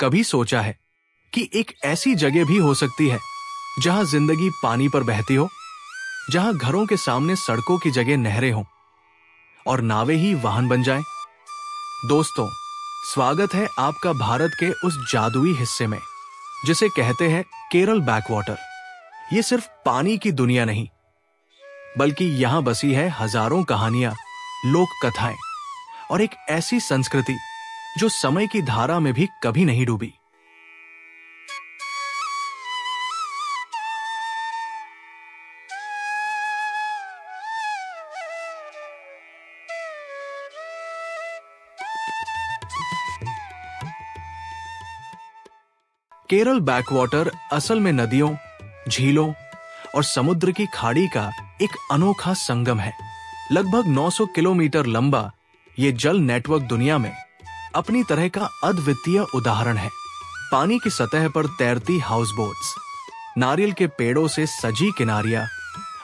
कभी सोचा है कि एक ऐसी जगह भी हो सकती है जहां जिंदगी पानी पर बहती हो, जहां घरों के सामने सड़कों की जगह नहरें हों और नावें ही वाहन बन जाएं? दोस्तों, स्वागत है आपका भारत के उस जादुई हिस्से में जिसे कहते हैं केरल बैकवाटर। ये सिर्फ पानी की दुनिया नहीं, बल्कि यहां बसी है हजारों कहानियां, लोक कथाएं और एक ऐसी संस्कृति जो समय की धारा में भी कभी नहीं डूबी। केरल बैकवाटर असल में नदियों, झीलों और समुद्र की खाड़ी का एक अनोखा संगम है। लगभग 900 किलोमीटर लंबा ये जल नेटवर्क दुनिया में अपनी तरह का अद्वितीय उदाहरण है। पानी की सतह पर तैरती हाउस बोट्स, नारियल के पेड़ों से सजी किनारियां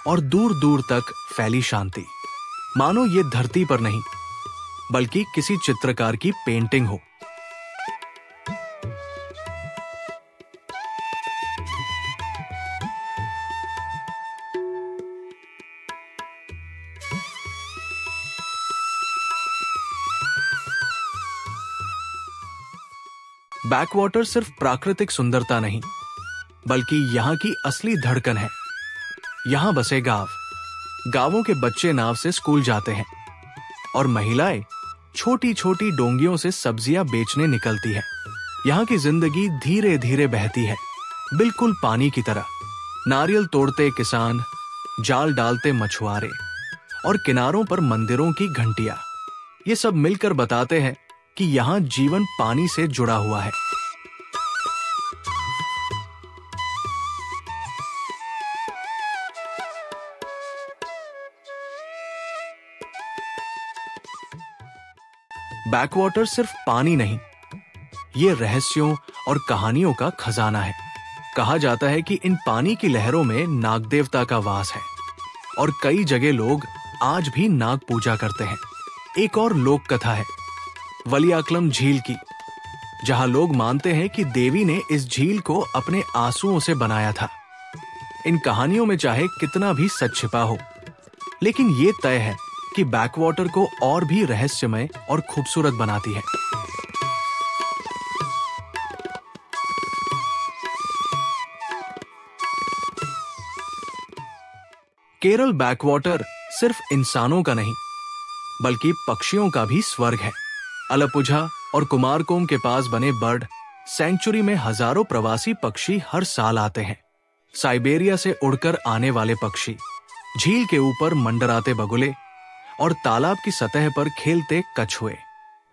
और दूर दूर तक फैली शांति, मानो ये धरती पर नहीं बल्कि किसी चित्रकार की पेंटिंग हो। बैकवाटर सिर्फ प्राकृतिक सुंदरता नहीं, बल्कि यहाँ की असली धड़कन है। यहाँ बसे गांवों के बच्चे नाव से स्कूल जाते हैं और महिलाएं छोटी छोटी डोंगियों से सब्जियां बेचने निकलती हैं। यहाँ की जिंदगी धीरे धीरे बहती है, बिल्कुल पानी की तरह। नारियल तोड़ते किसान, जाल डालते मछुआरे और किनारों पर मंदिरों की घंटियां, ये सब मिलकर बताते हैं कि यहाँ जीवन पानी से जुड़ा हुआ है। बैकवाटर सिर्फ पानी नहीं, ये रहस्यों और कहानियों का खजाना है। कहा जाता है कि इन पानी की लहरों में नाग देवता का वास है और कई जगह लोग आज भी नाग पूजा करते हैं। एक और लोक कथा है वलियाकलम झील की, जहां लोग मानते हैं कि देवी ने इस झील को अपने आंसुओं से बनाया था। इन कहानियों में चाहे कितना भी सच छिपा हो, लेकिन ये तय है कि बैकवाटर को और भी रहस्यमय और खूबसूरत बनाती है। केरल बैकवाटर सिर्फ इंसानों का नहीं, बल्कि पक्षियों का भी स्वर्ग है। अलपुझा और कुमारकोम के पास बने बर्ड सेंचुरी में हजारों प्रवासी पक्षी हर साल आते हैं। साइबेरिया से उड़कर आने वाले पक्षी, झील के ऊपर मंडराते बगुले और तालाब की सतह पर खेलते कछुए।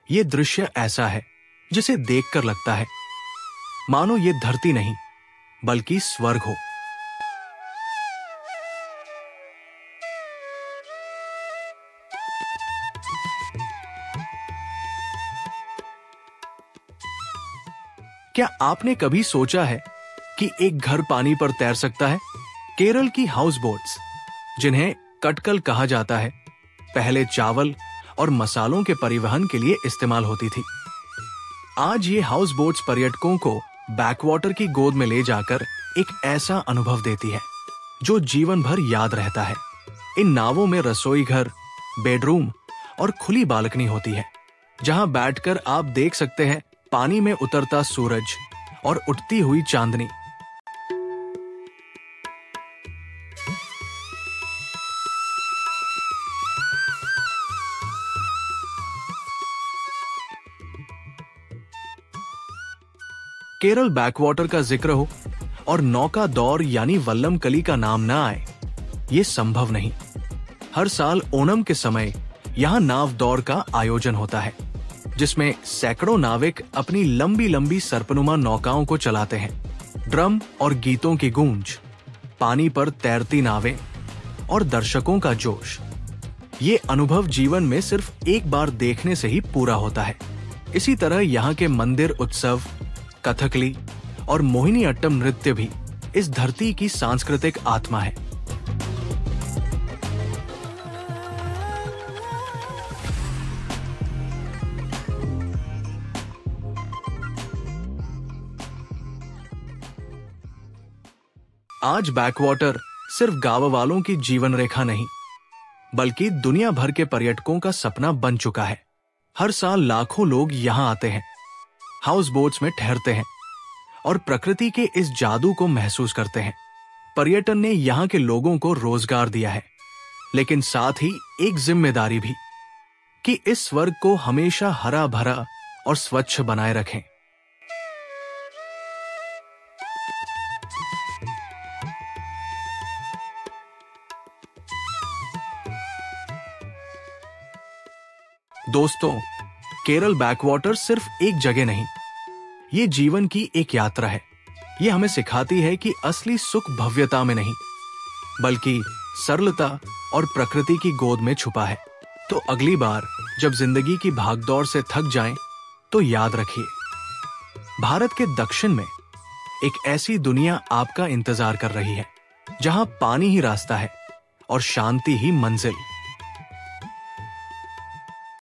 ये दृश्य ऐसा है जिसे देखकर लगता है मानो ये धरती नहीं बल्कि स्वर्ग हो। क्या आपने कभी सोचा है कि एक घर पानी पर तैर सकता है? केरल की हाउस बोट्स, जिन्हें कटकल कहा जाता है, पहले चावल और मसालों के परिवहन के लिए इस्तेमाल होती थी। आज ये हाउस बोट्स पर्यटकों को बैकवाटर की गोद में ले जाकर एक ऐसा अनुभव देती है जो जीवन भर याद रहता है। इन नावों में रसोई घर, बेडरूम और खुली बालकनी होती है, जहां बैठकर आप देख सकते हैं पानी में उतरता सूरज और उठती हुई चांदनी। केरल बैकवाटर का जिक्र हो और नौका दौर यानी वल्लम कली का नाम ना आए, ये संभव नहीं। हर साल ओणम के समय यहां नाव दौड़ का आयोजन होता है, जिसमें सैकड़ों नाविक अपनी लंबी लंबी सर्पनुमा नौकाओं को चलाते हैं। ड्रम और गीतों की गूंज, पानी पर तैरती नावें और दर्शकों का जोश, ये अनुभव जीवन में सिर्फ एक बार देखने से ही पूरा होता है। इसी तरह यहाँ के मंदिर उत्सव, कथकली और मोहिनी अट्टम नृत्य भी इस धरती की सांस्कृतिक आत्मा है। आज बैकवाटर सिर्फ गांव वालों की जीवन रेखा नहीं, बल्कि दुनिया भर के पर्यटकों का सपना बन चुका है। हर साल लाखों लोग यहां आते हैं, हाउस बोट्स में ठहरते हैं और प्रकृति के इस जादू को महसूस करते हैं। पर्यटन ने यहां के लोगों को रोजगार दिया है, लेकिन साथ ही एक जिम्मेदारी भी कि इस स्वर्ग को हमेशा हरा भरा और स्वच्छ बनाए रखें। दोस्तों, केरल बैकवाटर सिर्फ एक जगह नहीं, ये जीवन की एक यात्रा है। ये हमें सिखाती है कि असली सुख भव्यता में नहीं, बल्कि सरलता और प्रकृति की गोद में छुपा है। तो अगली बार जब जिंदगी की भागदौड़ से थक जाएं, तो याद रखिए, भारत के दक्षिण में एक ऐसी दुनिया आपका इंतजार कर रही है, जहां पानी ही रास्ता है और शांति ही मंजिल।